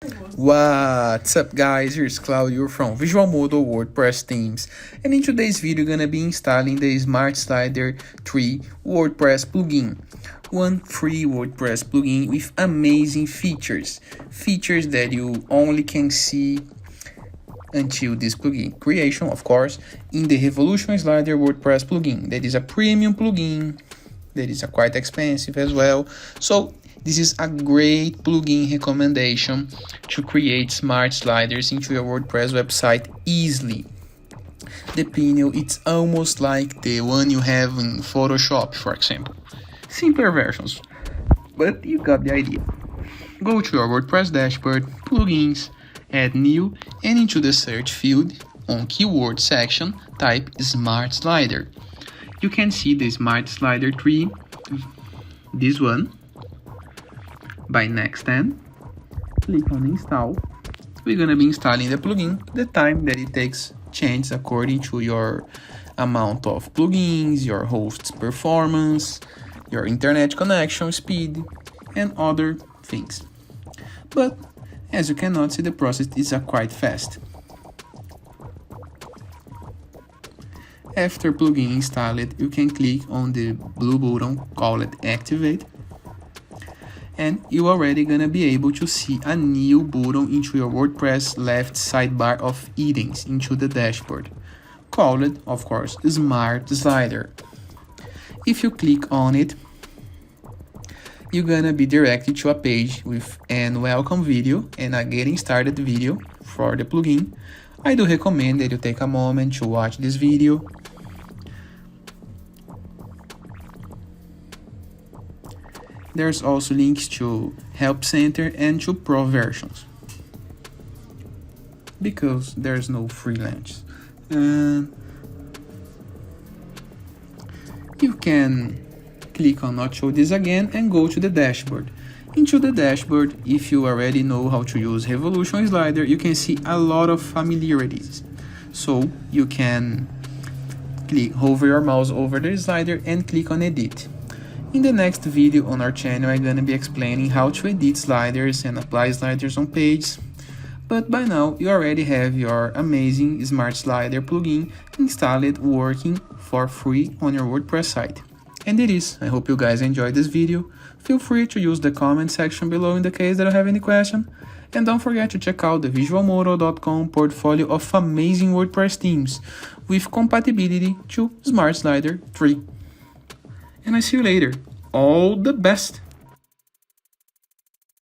What's up guys, here's Claudio from Visual Model WordPress Themes, and in today's video gonna be installing the Smart Slider 3 WordPress plugin. One free WordPress plugin with amazing features that you only can see until this plugin creation, of course, in the Revolution Slider WordPress plugin. That is a premium plugin, that is quite expensive as well. So this is a great plugin recommendation to create smart sliders into your WordPress website easily. The panel, it's almost like the one you have in Photoshop, for example. Simpler versions, but you got the idea. Go to your WordPress dashboard, plugins, add new, and into the search field on keyword section, type Smart Slider. You can see the Smart Slider 3, this one, by next 10. Click on install. We're gonna be installing the plugin. The time that it takes changes according to your amount of plugins, your host's performance, your internet connection speed, and other things. But as you cannot see, the process is quite fast. After plugin installed, you can click on the blue button called Activate, and you're already gonna be able to see a new button into your WordPress left sidebar of items into the dashboard, called, of course, Smart Slider. If you click on it, you're gonna be directed to a page with an welcome video and a getting started video for the plugin. I do recommend that you take a moment to watch this video. There's also links to Help Center and to Pro versions, because there's no freelance. You can click on Not Show This Again and go to the dashboard. Into the dashboard, if you already know how to use Revolution Slider, you can see a lot of familiarities. So you can hover your mouse over the slider and click on Edit. In the next video on our channel, I'm gonna be explaining how to edit sliders and apply sliders on pages. But by now, you already have your amazing Smart Slider plugin installed, working for free on your WordPress site. And it is. I hope you guys enjoyed this video. Feel free to use the comment section below in the case that you have any question. And don't forget to check out the visualmodel.com portfolio of amazing WordPress themes with compatibility to Smart Slider 3. And I see you later. All the best!